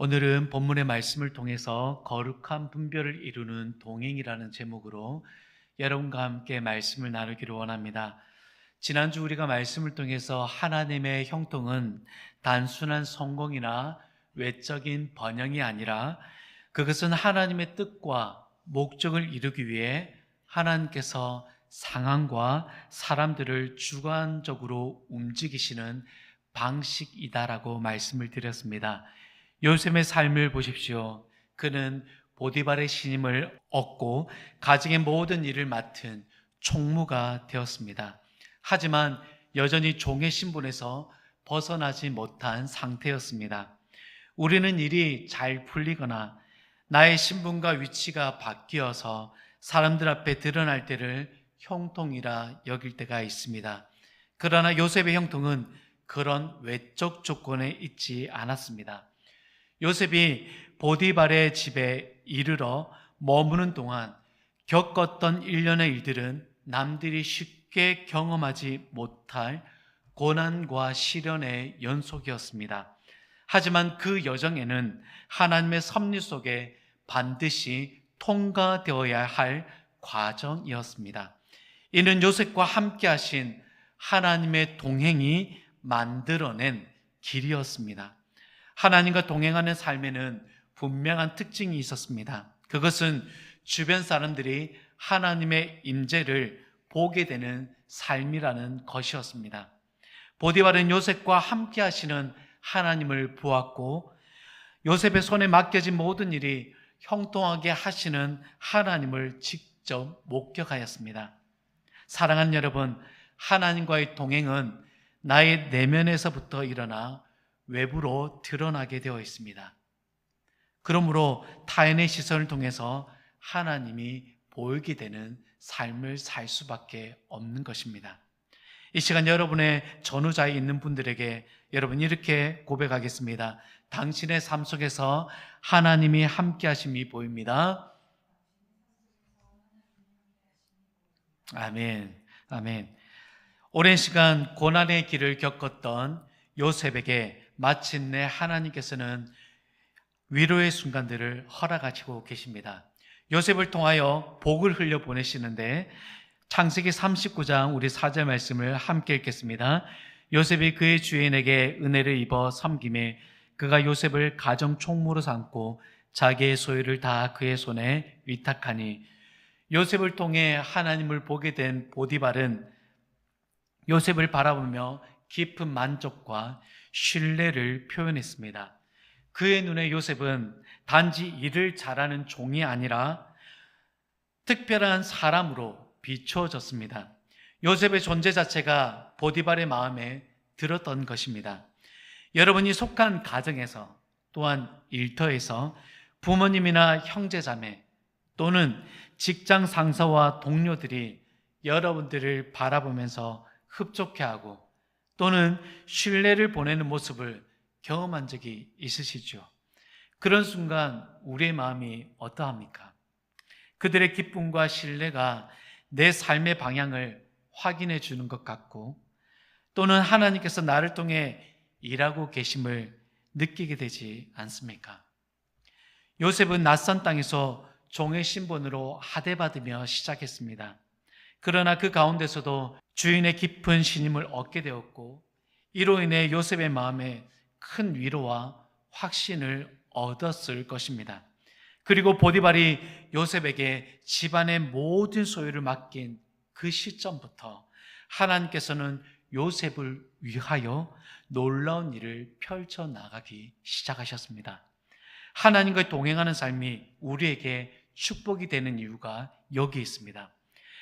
오늘은 본문의 말씀을 통해서 거룩한 분별을 이루는 동행이라는 제목으로 여러분과 함께 말씀을 나누기를 원합니다. 지난주 우리가 말씀을 통해서 하나님의 형통은 단순한 성공이나 외적인 번영이 아니라 그것은 하나님의 뜻과 목적을 이루기 위해 하나님께서 상황과 사람들을 주관적으로 움직이시는 방식이다라고 말씀을 드렸습니다. 요셉의 삶을 보십시오. 그는 보디발의 신임을 얻고 가정의 모든 일을 맡은 총무가 되었습니다. 하지만 여전히 종의 신분에서 벗어나지 못한 상태였습니다. 우리는 일이 잘 풀리거나 나의 신분과 위치가 바뀌어서 사람들 앞에 드러날 때를 형통이라 여길 때가 있습니다. 그러나 요셉의 형통은 그런 외적 조건에 있지 않았습니다. 요셉이 보디발의 집에 이르러 머무는 동안 겪었던 일련의 일들은 남들이 쉽게 경험하지 못할 고난과 시련의 연속이었습니다. 하지만 그 여정에는 하나님의 섭리 속에 반드시 통과되어야 할 과정이었습니다. 이는 요셉과 함께 하신 하나님의 동행이 만들어낸 길이었습니다. 하나님과 동행하는 삶에는 분명한 특징이 있었습니다. 그것은 주변 사람들이 하나님의 임재를 보게 되는 삶이라는 것이었습니다. 보디발은 요셉과 함께 하시는 하나님을 보았고 요셉의 손에 맡겨진 모든 일이 형통하게 하시는 하나님을 직접 목격하였습니다. 사랑하는 여러분, 하나님과의 동행은 나의 내면에서부터 일어나 외부로 드러나게 되어 있습니다. 그러므로 타인의 시선을 통해서 하나님이 보이게 되는 삶을 살 수밖에 없는 것입니다. 이 시간 여러분의 전후자에 있는 분들에게 여러분 이렇게 고백하겠습니다. 당신의 삶 속에서 하나님이 함께 하심이 보입니다. 아멘. 아멘. 오랜 시간 고난의 길을 겪었던 요셉에게 마침내 하나님께서는 위로의 순간들을 허락하시고 계십니다. 요셉을 통하여 복을 흘려 보내시는데 창세기 39장 우리 4절 말씀을 함께 읽겠습니다. 요셉이 그의 주인에게 은혜를 입어 섬김에 그가 요셉을 가정 총무로 삼고 자기의 소유를 다 그의 손에 위탁하니 요셉을 통해 하나님을 보게 된 보디발은 요셉을 바라보며 깊은 만족과 신뢰를 표현했습니다. 그의 눈에 요셉은 단지 일을 잘하는 종이 아니라 특별한 사람으로 비추어졌습니다. 요셉의 존재 자체가 보디발의 마음에 들었던 것입니다. 여러분이 속한 가정에서 또한 일터에서 부모님이나 형제자매 또는 직장 상사와 동료들이 여러분들을 바라보면서 흡족해하고 또는 신뢰를 보내는 모습을 경험한 적이 있으시죠? 그런 순간 우리의 마음이 어떠합니까? 그들의 기쁨과 신뢰가 내 삶의 방향을 확인해 주는 것 같고 또는 하나님께서 나를 통해 일하고 계심을 느끼게 되지 않습니까? 요셉은 낯선 땅에서 종의 신분으로 하대받으며 시작했습니다. 그러나 그 가운데서도 주인의 깊은 신임을 얻게 되었고 이로 인해 요셉의 마음에 큰 위로와 확신을 얻었을 것입니다. 그리고 보디발이 요셉에게 집안의 모든 소유를 맡긴 그 시점부터 하나님께서는 요셉을 위하여 놀라운 일을 펼쳐나가기 시작하셨습니다. 하나님과 동행하는 삶이 우리에게 축복이 되는 이유가 여기 있습니다.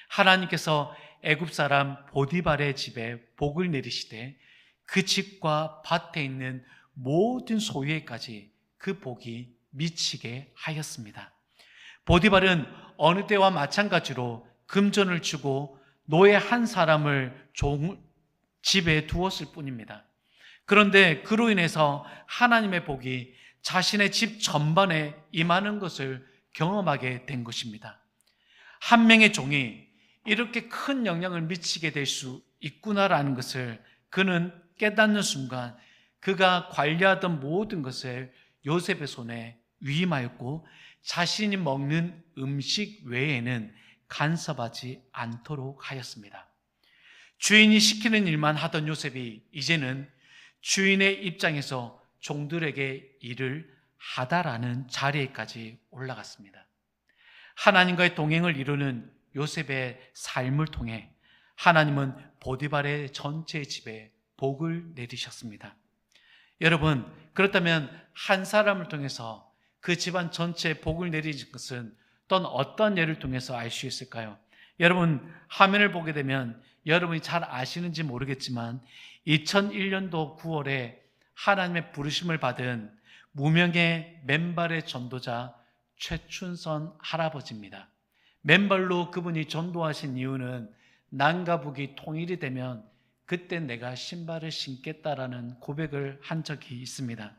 하나님께서 애굽 사람 보디발의 집에 복을 내리시되 그 집과 밭에 있는 모든 소유에까지 그 복이 미치게 하였습니다. 보디발은 어느 때와 마찬가지로 금전을 주고 노예 한 사람을 집에 두었을 뿐입니다. 그런데 그로 인해서 하나님의 복이 자신의 집 전반에 임하는 것을 경험하게 된 것입니다. 한 명의 종이 이렇게 큰 영향을 미치게 될 수 있구나라는 것을 그는 깨닫는 순간 그가 관리하던 모든 것을 요셉의 손에 위임하였고 자신이 먹는 음식 외에는 간섭하지 않도록 하였습니다. 주인이 시키는 일만 하던 요셉이 이제는 주인의 입장에서 종들에게 일을 하다라는 자리에까지 올라갔습니다. 하나님과의 동행을 이루는 요셉의 삶을 통해 하나님은 보디발의 전체 집에 복을 내리셨습니다. 여러분, 그렇다면 한 사람을 통해서 그 집안 전체에 복을 내리신 것은 또는 어떤 예를 통해서 알 수 있을까요? 여러분, 화면을 보게 되면 여러분이 잘 아시는지 모르겠지만 2001년도 9월에 하나님의 부르심을 받은 무명의 맨발의 전도자 최춘선 할아버지입니다. 맨발로 그분이 전도하신 이유는 남과 북이 통일이 되면 그때 내가 신발을 신겠다라는 고백을 한 적이 있습니다.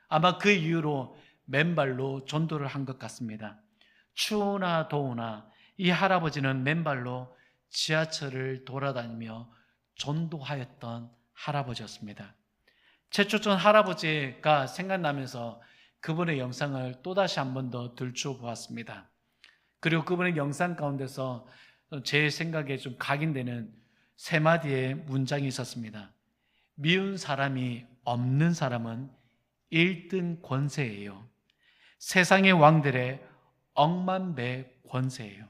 아마 그 이유로 맨발로 전도를 한 것 같습니다. 추우나 더우나 이 할아버지는 맨발로 지하철을 돌아다니며 전도하였던 할아버지였습니다. 최초촌 할아버지가 생각나면서 그분의 영상을 또다시 한 번 더 들춰보았습니다. 그리고 그분의 영상 가운데서 제 생각에 좀 각인되는 세 마디의 문장이 있었습니다. 미운 사람이 없는 사람은 1등 권세예요. 세상의 왕들의 억만배 권세예요.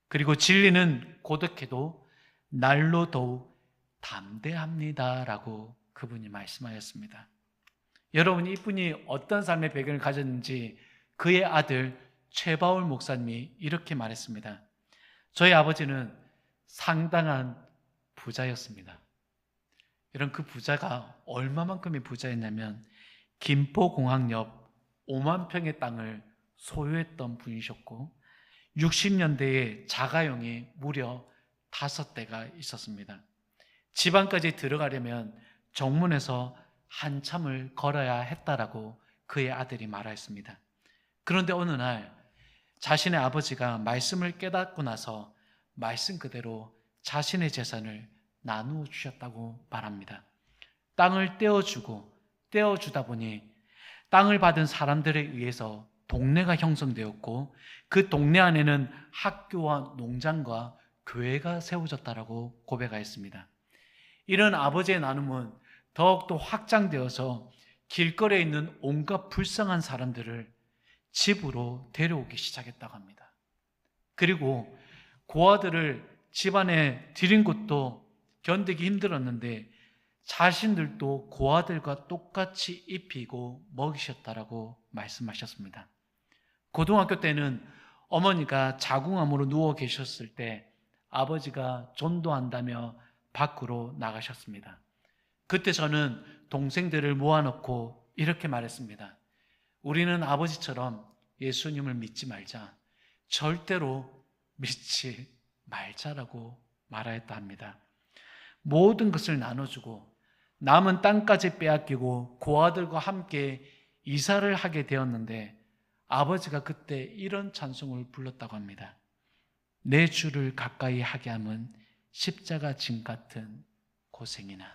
그리고 진리는 고독해도 날로 더욱 담대합니다라고 그분이 말씀하였습니다. 여러분, 이분이 어떤 삶의 배경을 가졌는지 그의 아들 최바울 목사님이 이렇게 말했습니다. 저희 아버지는 상당한 부자였습니다. 이런 그 부자가 얼마만큼의 부자였냐면 김포공항 옆 5만 평의 땅을 소유했던 분이셨고 60년대에 자가용이 무려 5대가 있었습니다. 지방까지 들어가려면 정문에서 한참을 걸어야 했다라고 그의 아들이 말하였습니다. 그런데 어느 날 자신의 아버지가 말씀을 깨닫고 나서 말씀 그대로 자신의 재산을 나누어 주셨다고 말합니다. 땅을 떼어주다 보니 땅을 받은 사람들에 의해서 동네가 형성되었고 그 동네 안에는 학교와 농장과 교회가 세워졌다라고 고백하였습니다. 이런 아버지의 나눔은 더욱더 확장되어서 길거리에 있는 온갖 불쌍한 사람들을 집으로 데려오기 시작했다고 합니다. 그리고 고아들을 집안에 들인 것도 견디기 힘들었는데 자신들도 고아들과 똑같이 입히고 먹이셨다라고 말씀하셨습니다. 고등학교 때는 어머니가 자궁암으로 누워 계셨을 때 아버지가 전도한다며 밖으로 나가셨습니다. 그때 저는 동생들을 모아놓고 이렇게 말했습니다. 우리는 아버지처럼 예수님을 믿지 말자. 절대로 믿지 말자라고 말하였다 합니다. 모든 것을 나눠주고 남은 땅까지 빼앗기고 고아들과 함께 이사를 하게 되었는데 아버지가 그때 이런 찬송을 불렀다고 합니다. 내 주를 가까이 하게 함은 십자가 짐 같은 고생이나.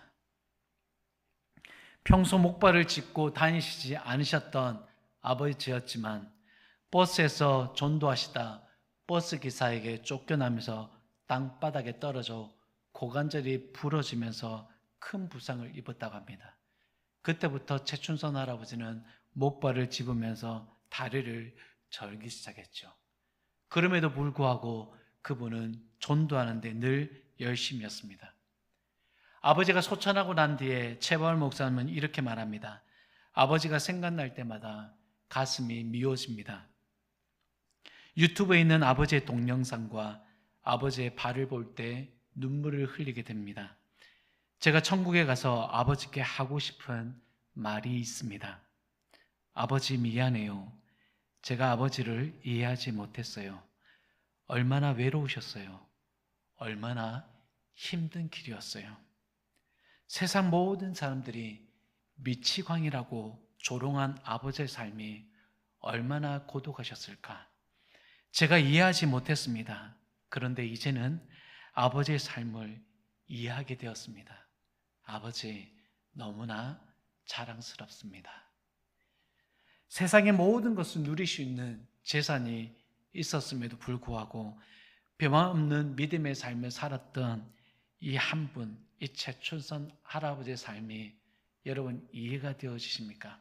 평소 목발을 짚고 다니시지 않으셨던 아버지였지만 버스에서 전도하시다 버스 기사에게 쫓겨나면서 땅바닥에 떨어져 고관절이 부러지면서 큰 부상을 입었다고 합니다. 그때부터 최춘선 할아버지는 목발을 짚으면서 다리를 절기 시작했죠. 그럼에도 불구하고 그분은 전도하는데 늘 열심이었습니다. 아버지가 소천하고 난 뒤에 최바울 목사님은 이렇게 말합니다. 아버지가 생각날 때마다 가슴이 미워집니다. 유튜브에 있는 아버지의 동영상과 아버지의 발을 볼 때 눈물을 흘리게 됩니다. 제가 천국에 가서 아버지께 하고 싶은 말이 있습니다. 아버지 미안해요. 제가 아버지를 이해하지 못했어요. 얼마나 외로우셨어요. 얼마나 힘든 길이었어요. 세상 모든 사람들이 미치광이라고 조롱한 아버지의 삶이 얼마나 고독하셨을까. 제가 이해하지 못했습니다. 그런데 이제는 아버지의 삶을 이해하게 되었습니다. 아버지, 너무나 자랑스럽습니다. 세상의 모든 것을 누릴 수 있는 재산이 있었음에도 불구하고 변함없는 믿음의 삶을 살았던 이 한 분, 이 최춘선 할아버지의 삶이 여러분 이해가 되어지십니까?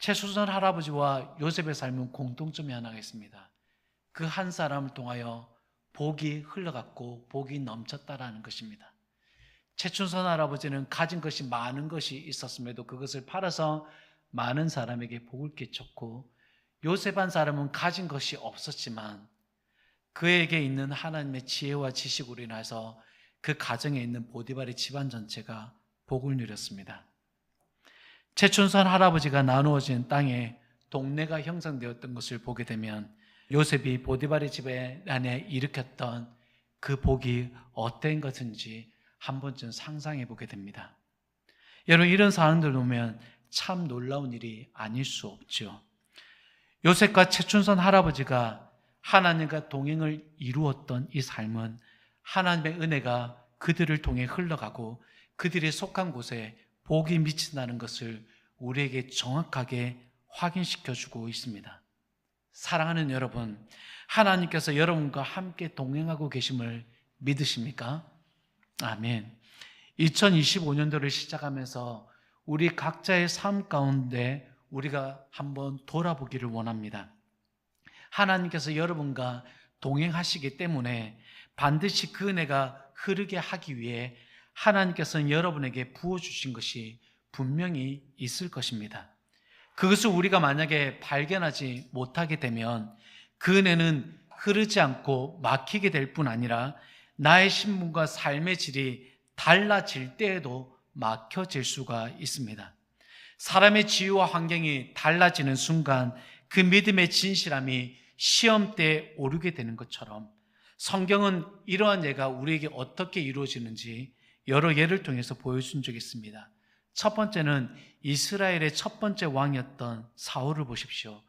최춘선 할아버지와 요셉의 삶은 공통점이 하나가 있습니다. 그 한 사람을 통하여 복이 흘러갔고 복이 넘쳤다라는 것입니다. 최춘선 할아버지는 가진 것이 많은 것이 있었음에도 그것을 팔아서 많은 사람에게 복을 끼쳤고, 요셉 한 사람은 가진 것이 없었지만 그에게 있는 하나님의 지혜와 지식으로 인해서 그 가정에 있는 보디발의 집안 전체가 복을 누렸습니다. 최춘선 할아버지가 나누어진 땅에 동네가 형성되었던 것을 보게 되면 요셉이 보디발의 집에 안에 일으켰던 그 복이 어떤 것인지 한 번쯤 상상해 보게 됩니다. 여러분, 이런 상황들을 보면 참 놀라운 일이 아닐 수 없죠. 요셉과 최춘선 할아버지가 하나님과 동행을 이루었던 이 삶은 하나님의 은혜가 그들을 통해 흘러가고 그들이 속한 곳에 복이 미친다는 것을 우리에게 정확하게 확인시켜주고 있습니다. 사랑하는 여러분, 하나님께서 여러분과 함께 동행하고 계심을 믿으십니까? 아멘. 2025년도를 시작하면서 우리 각자의 삶 가운데 우리가 한번 돌아보기를 원합니다. 하나님께서 여러분과 동행하시기 때문에 반드시 그 은혜가 흐르게 하기 위해 하나님께서는 여러분에게 부어주신 것이 분명히 있을 것입니다. 그것을 우리가 만약에 발견하지 못하게 되면 그 은혜는 흐르지 않고 막히게 될 뿐 아니라 나의 신분과 삶의 질이 달라질 때에도 막혀질 수가 있습니다. 사람의 지위와 환경이 달라지는 순간 그 믿음의 진실함이 시험대에 오르게 되는 것처럼 성경은 이러한 예가 우리에게 어떻게 이루어지는지 여러 예를 통해서 보여준 적이 있습니다. 첫 번째는 이스라엘의 첫 번째 왕이었던 사울을 보십시오.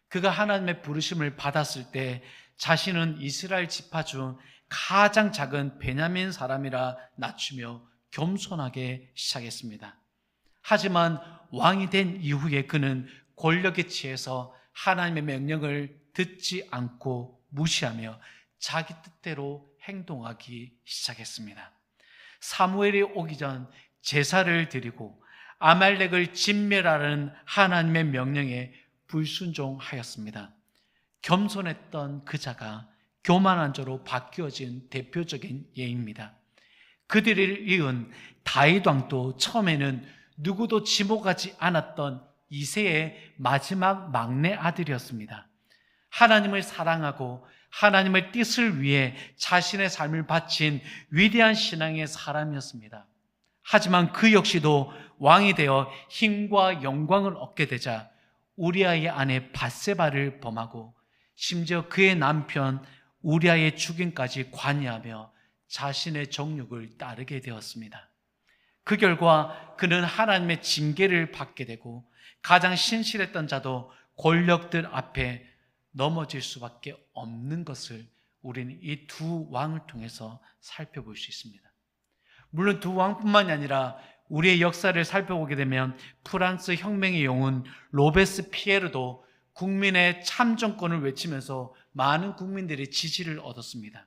그가 하나님의 부르심을 받았을 때 자신은 이스라엘 지파 중 가장 작은 베냐민 사람이라 낮추며 겸손하게 시작했습니다. 하지만 왕이 된 이후에 그는 권력에 취해서 하나님의 명령을 듣지 않고 무시하며 자기 뜻대로 행동하기 시작했습니다. 사무엘이 오기 전 제사를 드리고 아말렉을 진멸하라는 하나님의 명령에 불순종하였습니다. 겸손했던 그 자가 교만한 자로 바뀌어진 대표적인 예입니다. 그들을 이은 다윗 왕도 처음에는 누구도 지목하지 않았던 이새의 마지막 막내 아들이었습니다. 하나님을 사랑하고 하나님의 뜻을 위해 자신의 삶을 바친 위대한 신앙의 사람이었습니다. 하지만 그 역시도 왕이 되어 힘과 영광을 얻게 되자 우리아의 아내 밧세바를 범하고 심지어 그의 남편 우리아의 죽임까지 관여하며 자신의 정욕을 따르게 되었습니다. 그 결과 그는 하나님의 징계를 받게 되고 가장 신실했던 자도 권력들 앞에 넘어질 수밖에 없는 것을 우리는 이 두 왕을 통해서 살펴볼 수 있습니다. 물론 두 왕뿐만이 아니라 우리의 역사를 살펴보게 되면 프랑스 혁명의 영웅 로베스피에르도 국민의 참정권을 외치면서 많은 국민들의 지지를 얻었습니다.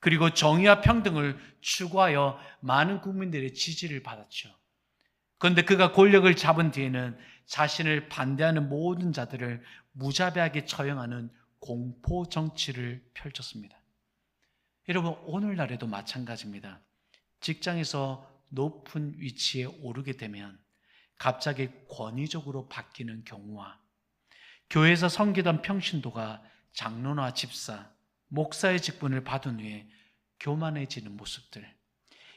그리고 정의와 평등을 추구하여 많은 국민들의 지지를 받았죠. 그런데 그가 권력을 잡은 뒤에는 자신을 반대하는 모든 자들을 무자비하게 처형하는 공포 정치를 펼쳤습니다. 여러분, 오늘날에도 마찬가지입니다. 직장에서 높은 위치에 오르게 되면 갑자기 권위적으로 바뀌는 경우와 교회에서 섬기던 평신도가 장로나 집사, 목사의 직분을 받은 후에 교만해지는 모습들,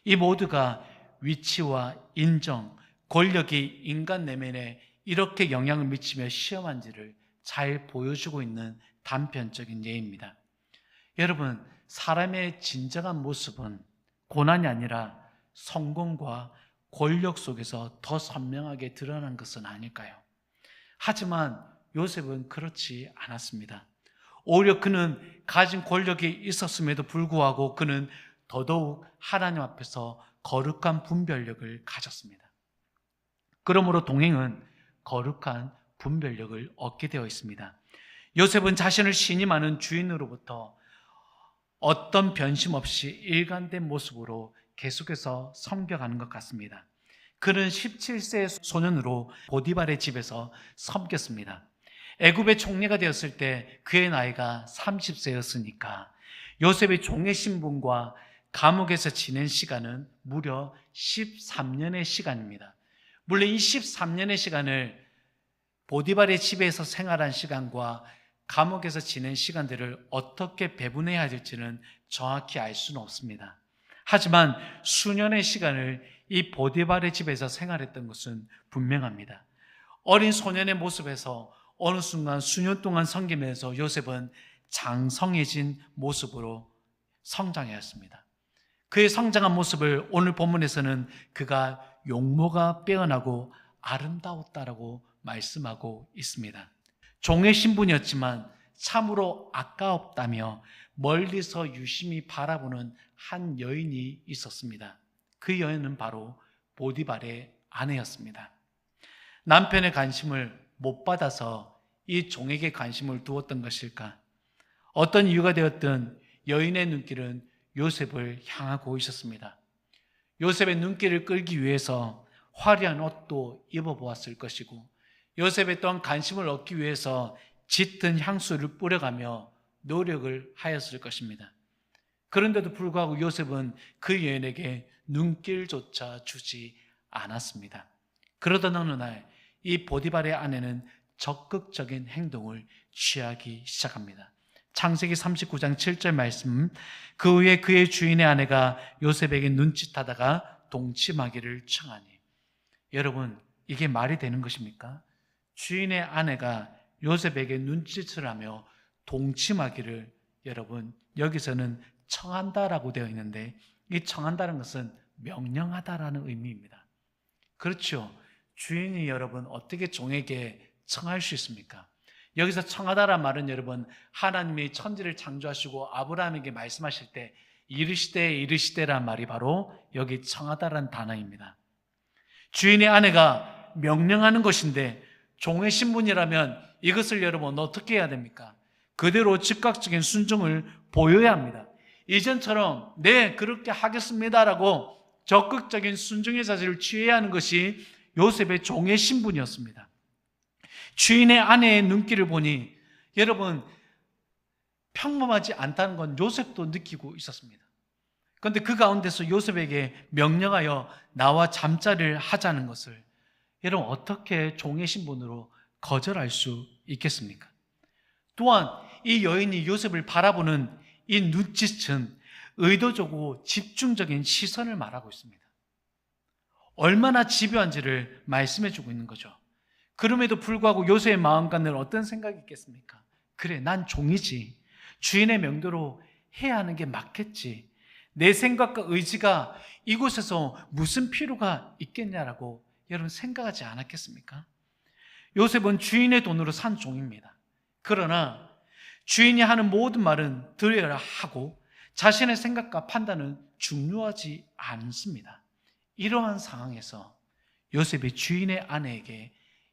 이 모두가 위치와 인정, 권력이 인간 내면에 이렇게 영향을 미치며 시험한지를 잘 보여주고 있는 단편적인 예입니다. 여러분, 사람의 진정한 모습은 고난이 아니라 성공과 권력 속에서 더 선명하게 드러난 것은 아닐까요? 하지만 요셉은 그렇지 않았습니다. 오히려 그는 가진 권력이 있었음에도 불구하고 그는 더더욱 하나님 앞에서 거룩한 분별력을 가졌습니다. 그러므로 동행은 거룩한 분별력을 얻게 되어 있습니다. 요셉은 자신을 신임하는 주인으로부터 어떤 변심 없이 일관된 모습으로 계속해서 섬겨가는 것 같습니다. 그는 17세 소년으로 보디발의 집에서 섬겼습니다. 애굽의 총리가 되었을 때 그의 나이가 30세였으니까 요셉의 종의 신분과 감옥에서 지낸 시간은 무려 13년의 시간입니다. 물론 이 13년의 시간을 보디발의 집에서 생활한 시간과 감옥에서 지낸 시간들을 어떻게 배분해야 될지는 정확히 알 수는 없습니다. 하지만 수년의 시간을 이 보디발의 집에서 생활했던 것은 분명합니다. 어린 소년의 모습에서 어느 순간 수년 동안 섬기면서 요셉은 장성해진 모습으로 성장하였습니다. 그의 성장한 모습을 오늘 본문에서는 그가 용모가 빼어나고 아름다웠다라고 말씀하고 있습니다. 종의 신분이었지만 참으로 아까웠다며 멀리서 유심히 바라보는 한 여인이 있었습니다. 그 여인은 바로 보디발의 아내였습니다. 남편의 관심을 못 받아서 이 종에게 관심을 두었던 것일까? 어떤 이유가 되었든 여인의 눈길은 요셉을 향하고 있었습니다. 요셉의 눈길을 끌기 위해서 화려한 옷도 입어보았을 것이고 요셉의 또한 관심을 얻기 위해서 짙은 향수를 뿌려가며 노력을 하였을 것입니다. 그런데도 불구하고 요셉은 그 여인에게 눈길조차 주지 않았습니다. 그러던 어느 날 이 보디발의 아내는 적극적인 행동을 취하기 시작합니다. 창세기 39장 7절 말씀, 그 후에 그의 주인의 아내가 요셉에게 눈짓하다가 동침하기를 청하니. 여러분, 이게 말이 되는 것입니까? 주인의 아내가 요셉에게 눈짓을 하며 동침하기를, 여러분, 여기서는 청한다라고 되어 있는데 이 청한다는 것은 명령하다라는 의미입니다. 그렇죠. 주인이 여러분 어떻게 종에게 청할 수 있습니까? 여기서 청하다란 말은 여러분 하나님이 천지를 창조하시고 아브라함에게 말씀하실 때 이르시되란 말이 바로 여기 청하다란 단어입니다. 주인의 아내가 명령하는 것인데 종의 신분이라면 이것을 여러분 어떻게 해야 됩니까? 그대로 즉각적인 순종을 보여야 합니다. 이전처럼 네 그렇게 하겠습니다라고 적극적인 순종의 자세를 취해야 하는 것이 요셉의 종의 신분이었습니다. 주인의 아내의 눈길을 보니 여러분 평범하지 않다는 건 요셉도 느끼고 있었습니다. 그런데 그 가운데서 요셉에게 명령하여 나와 잠자리를 하자는 것을 여러분 어떻게 종의 신분으로 거절할 수 있겠습니까? 또한 이 여인이 요셉을 바라보는 이 눈짓은 의도적이고 집중적인 시선을 말하고 있습니다. 얼마나 집요한지를 말씀해 주고 있는 거죠. 그럼에도 불구하고 요셉의 마음가는 어떤 생각이 있겠습니까? 그래, 난 종이지. 주인의 명대로 해야 하는 게 맞겠지. 내 생각과 의지가 이곳에서 무슨 필요가 있겠냐라고 여러분 생각하지 않았겠습니까? 요셉은 주인의 돈으로 산 종입니다. 그러나 주인이 하는 모든 말은 들어야 하고 자신의 생각과 판단은 중요하지 않습니다. 이러한 상황에서 요셉이 주인의 아내에게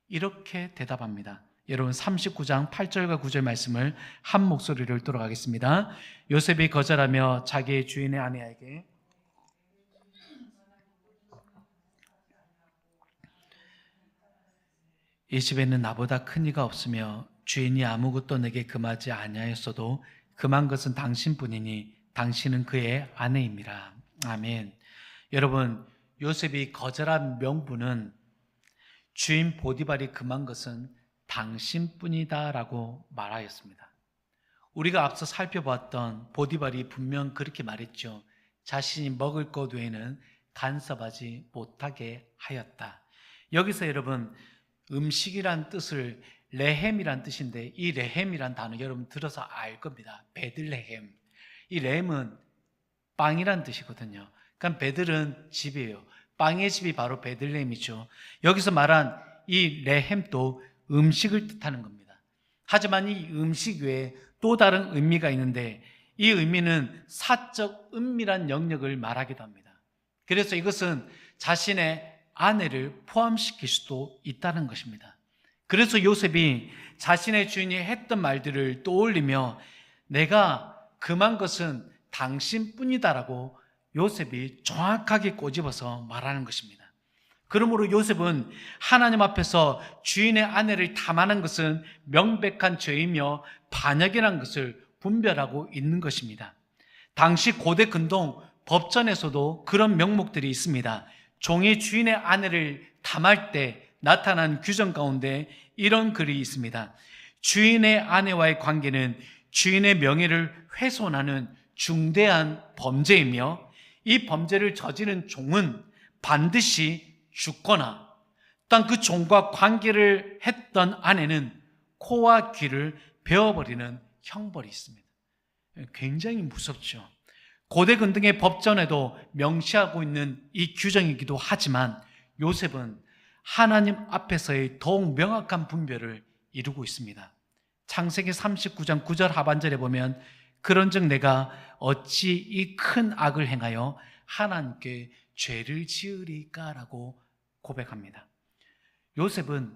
이렇게 대답합니다. 여러분 39장 8절과 9절 말씀을 한 목소리로 읽도록 하겠습니다. 요셉이 거절하며 자기의 주인의 아내에게 이 집에는 나보다 큰 이가 없으며 주인이 아무것도 내게 금하지 아니하였어도 금한 것은 당신뿐이니 당신은 그의 아내임이라. 아멘. 여러분 요셉이 거절한 명분은 주인 보디발이 금한 것은 당신뿐이다라고 말하였습니다. 우리가 앞서 살펴봤던 보디발이 분명 그렇게 말했죠. 자신이 먹을 것 외에는 간섭하지 못하게 하였다. 여기서 여러분 음식이란 뜻을 레헴이란 뜻인데 이 레헴이란 단어 여러분 들어서 알 겁니다. 베들레헴. 이 레헴은 빵이란 뜻이거든요. 그러니까 베들은 집이에요. 빵의 집이 바로 베들레헴이죠. 여기서 말한 이 레헴도 음식을 뜻하는 겁니다. 하지만 이 음식 외에 또 다른 의미가 있는데 이 의미는 사적 은밀한 영역을 말하기도 합니다. 그래서 이것은 자신의 아내를 포함시킬 수도 있다는 것입니다. 그래서 요셉이 자신의 주인이 했던 말들을 떠올리며 내가 금한 것은 당신뿐이다라고 요셉이 정확하게 꼬집어서 말하는 것입니다. 그러므로 요셉은 하나님 앞에서 주인의 아내를 탐하는 것은 명백한 죄이며 반역이라는 것을 분별하고 있는 것입니다. 당시 고대 근동 법전에서도 그런 명목들이 있습니다. 종이 주인의 아내를 탐할 때 나타난 규정 가운데 이런 글이 있습니다. 주인의 아내와의 관계는 주인의 명예를 훼손하는 중대한 범죄이며 이 범죄를 저지른 종은 반드시 죽거나 또한 그 종과 관계를 했던 아내는 코와 귀를 베어버리는 형벌이 있습니다. 굉장히 무섭죠. 고대 근동의 법전에도 명시하고 있는 이 규정이기도 하지만 요셉은 하나님 앞에서의 더욱 명확한 분별을 이루고 있습니다. 창세기 39장 9절 하반절에 보면 그런즉 내가 어찌 이 큰 악을 행하여 하나님께 죄를 지으리까라고 고백합니다. 요셉은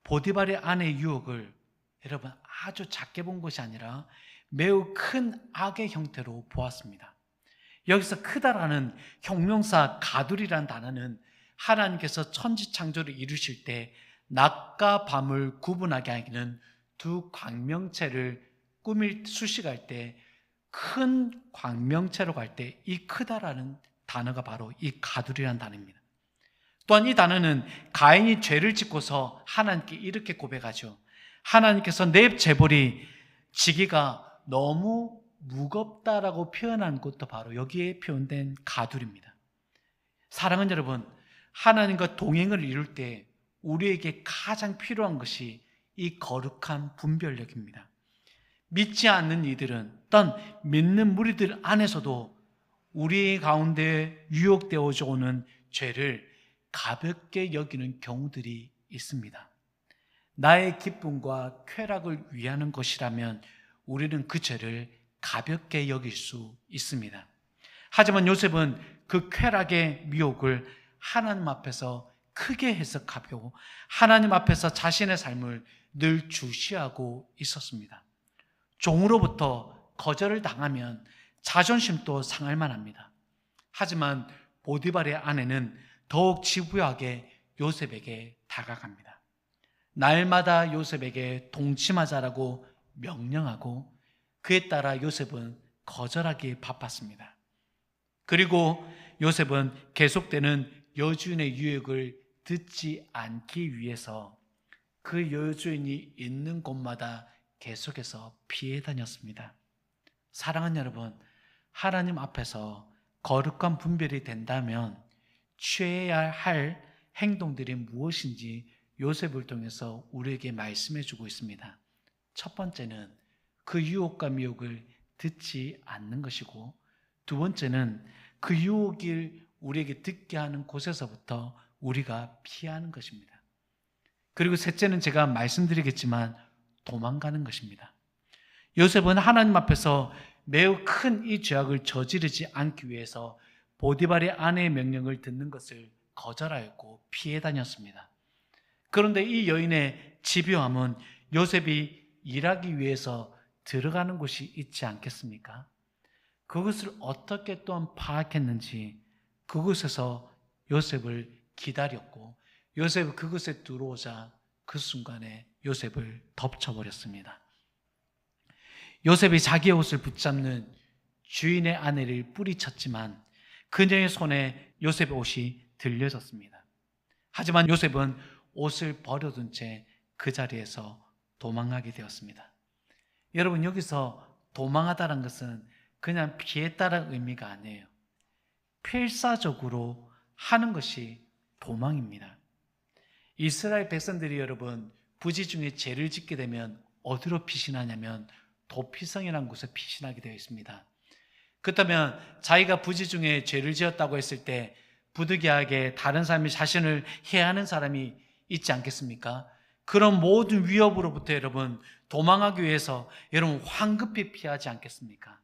보디발의 아내의 유혹을 여러분 아주 작게 본 것이 아니라 매우 큰 악의 형태로 보았습니다. 여기서 크다라는 형용사 가두리라는 단어는 하나님께서 천지창조를 이루실 때 낮과 밤을 구분하게 하기는 두 광명체를 꾸밀 수식할 때 큰 광명체로 갈 때 이 크다라는 단어가 바로 이 가두리라는 단어입니다. 또한 이 단어는 가인이 죄를 짓고서 하나님께 이렇게 고백하죠. 하나님께서 내 재벌이 지기가 너무 무겁다라고 표현한 것도 바로 여기에 표현된 가두리입니다. 사랑하는 여러분, 하나님과 동행을 이룰 때 우리에게 가장 필요한 것이 이 거룩한 분별력입니다. 믿지 않는 이들은 또한 믿는 무리들 안에서도 우리 가운데 유혹되어져 오는 죄를 가볍게 여기는 경우들이 있습니다. 나의 기쁨과 쾌락을 위하는 것이라면 우리는 그 죄를 가볍게 여길 수 있습니다. 하지만 요셉은 그 쾌락의 미혹을 하나님 앞에서 크게 해석하고 하나님 앞에서 자신의 삶을 늘 주시하고 있었습니다. 종으로부터 거절을 당하면 자존심도 상할 만합니다. 하지만 보디발의 아내는 더욱 집요하게 요셉에게 다가갑니다. 날마다 요셉에게 동침하자라고 명령하고 그에 따라 요셉은 거절하기 바빴습니다. 그리고 요셉은 계속되는 여주인의 유혹을 듣지 않기 위해서 그 여주인이 있는 곳마다 계속해서 피해 다녔습니다. 사랑하는 여러분, 하나님 앞에서 거룩한 분별이 된다면 취해야 할 행동들이 무엇인지 요셉을 통해서 우리에게 말씀해 주고 있습니다. 첫 번째는 그 유혹과 미혹을 듣지 않는 것이고, 두 번째는 그 유혹을 우리에게 듣게 하는 곳에서부터 우리가 피하는 것입니다. 그리고 셋째는 제가 말씀드리겠지만 도망가는 것입니다. 요셉은 하나님 앞에서 매우 큰 이 죄악을 저지르지 않기 위해서 보디발의 아내의 명령을 듣는 것을 거절하였고 피해 다녔습니다. 그런데 이 여인의 집요함은 요셉이 일하기 위해서 들어가는 곳이 있지 않겠습니까? 그것을 어떻게 또한 파악했는지 그곳에서 요셉을 기다렸고 요셉이 그곳에 들어오자 그 순간에 요셉을 덮쳐버렸습니다. 요셉이 자기의 옷을 붙잡는 주인의 아내를 뿌리쳤지만 그녀의 손에 요셉의 옷이 들려졌습니다. 하지만 요셉은 옷을 버려둔 채 그 자리에서 도망하게 되었습니다. 여러분, 여기서 도망하다는 것은 그냥 피했다는 의미가 아니에요. 필사적으로 하는 것이 도망입니다. 이스라엘 백성들이 여러분 부지 중에 죄를 짓게 되면 어디로 피신하냐면 도피성이라는 곳에 피신하게 되어 있습니다. 그렇다면 자기가 부지 중에 죄를 지었다고 했을 때 부득이하게 다른 사람이 자신을 해하는 사람이 있지 않겠습니까? 그런 모든 위협으로부터 여러분 도망하기 위해서 여러분 황급히 피하지 않겠습니까?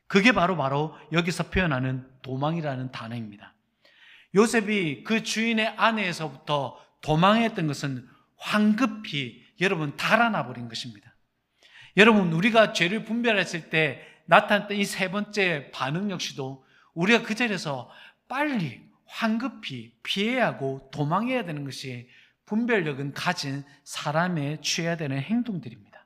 그게 바로 여기서 표현하는 도망이라는 단어입니다. 요셉이 그 주인의 아내에서부터 도망했던 것은 황급히 여러분 달아나 버린 것입니다. 여러분 우리가 죄를 분별했을 때 나타났던 이 세 번째 반응 역시도 우리가 그 자리에서 빨리 황급히 피해야 하고 도망해야 되는 것이 분별력은 가진 사람의 취해야 되는 행동들입니다.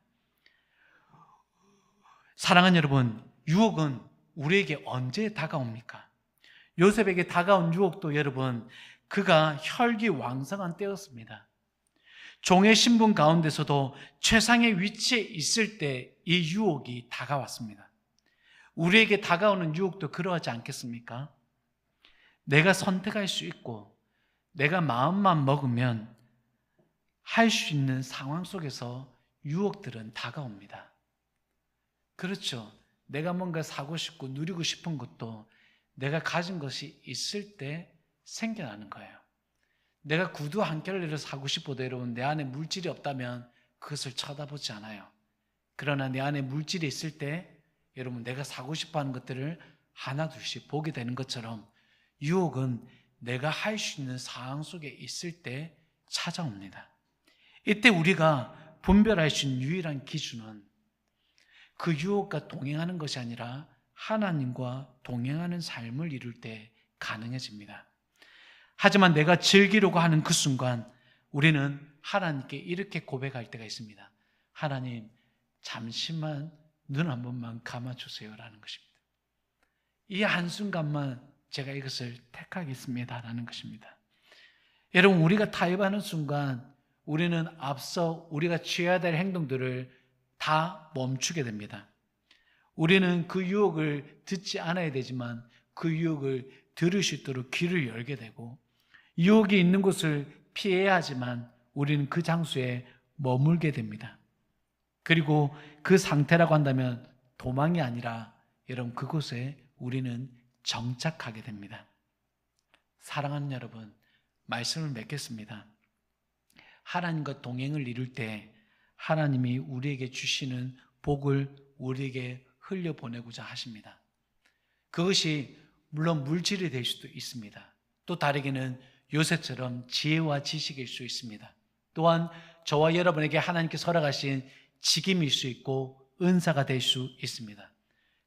사랑하는 여러분, 유혹은 우리에게 언제 다가옵니까? 요셉에게 다가온 유혹도 여러분, 그가 혈기왕성한 때였습니다. 종의 신분 가운데서도 최상의 위치에 있을 때 이 유혹이 다가왔습니다. 우리에게 다가오는 유혹도 그러하지 않겠습니까? 내가 선택할 수 있고 내가 마음만 먹으면 할 수 있는 상황 속에서 유혹들은 다가옵니다. 그렇죠. 내가 뭔가 사고 싶고 누리고 싶은 것도 내가 가진 것이 있을 때 생겨나는 거예요. 내가 구두 한 켤레를 사고 싶어도 여러분 내 안에 물질이 없다면 그것을 쳐다보지 않아요. 그러나 내 안에 물질이 있을 때 여러분 내가 사고 싶어하는 것들을 하나 둘씩 보게 되는 것처럼 유혹은 내가 할 수 있는 상황 속에 있을 때 찾아옵니다. 이때 우리가 분별할 수 있는 유일한 기준은 그 유혹과 동행하는 것이 아니라 하나님과 동행하는 삶을 이룰 때 가능해집니다. 하지만 내가 즐기려고 하는 그 순간 우리는 하나님께 이렇게 고백할 때가 있습니다. 하나님, 잠시만 눈 한 번만 감아주세요라는 것입니다. 이 한순간만 제가 이것을 택하겠습니다라는 것입니다. 여러분, 우리가 타협하는 순간 우리는 앞서 우리가 취해야 될 행동들을 다 멈추게 됩니다. 우리는 그 유혹을 듣지 않아야 되지만 그 유혹을 들을 수 있도록 귀를 열게 되고 유혹이 있는 곳을 피해야 하지만 우리는 그 장소에 머물게 됩니다. 그리고 그 상태라고 한다면 도망이 아니라 여러분 그곳에 우리는 정착하게 됩니다. 사랑하는 여러분, 말씀을 맺겠습니다. 하나님과 동행을 이룰 때 하나님이 우리에게 주시는 복을 우리에게 흘려보내고자 하십니다. 그것이 물론 물질이 될 수도 있습니다. 또 다르게는 요셉처럼 지혜와 지식일 수 있습니다. 또한 저와 여러분에게 하나님께서 허락하신 직임일 수 있고 은사가 될 수 있습니다.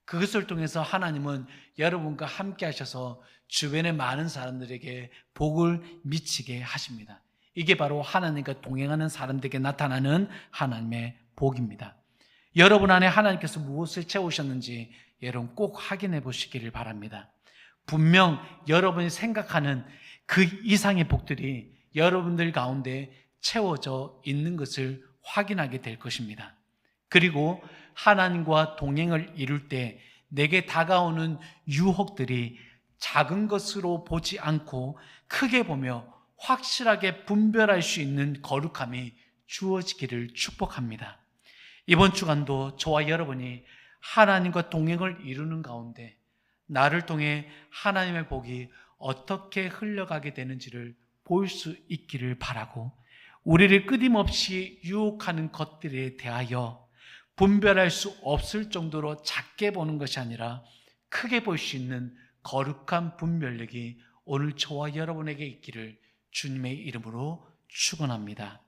그것을 통해서 하나님은 여러분과 함께 하셔서 주변의 많은 사람들에게 복을 미치게 하십니다. 이게 바로 하나님과 동행하는 사람들에게 나타나는 하나님의 복입니다. 여러분 안에 하나님께서 무엇을 채우셨는지 여러분 꼭 확인해 보시기를 바랍니다. 분명 여러분이 생각하는 그 이상의 복들이 여러분들 가운데 채워져 있는 것을 확인하게 될 것입니다. 그리고 하나님과 동행을 이룰 때 내게 다가오는 유혹들이 작은 것으로 보지 않고 크게 보며 확실하게 분별할 수 있는 거룩함이 주어지기를 축복합니다. 이번 주간도 저와 여러분이 하나님과 동행을 이루는 가운데 나를 통해 하나님의 복이 어떻게 흘러가게 되는지를 볼 수 있기를 바라고 우리를 끊임없이 유혹하는 것들에 대하여 분별할 수 없을 정도로 작게 보는 것이 아니라 크게 볼 수 있는 거룩한 분별력이 오늘 저와 여러분에게 있기를 주님의 이름으로 축원합니다.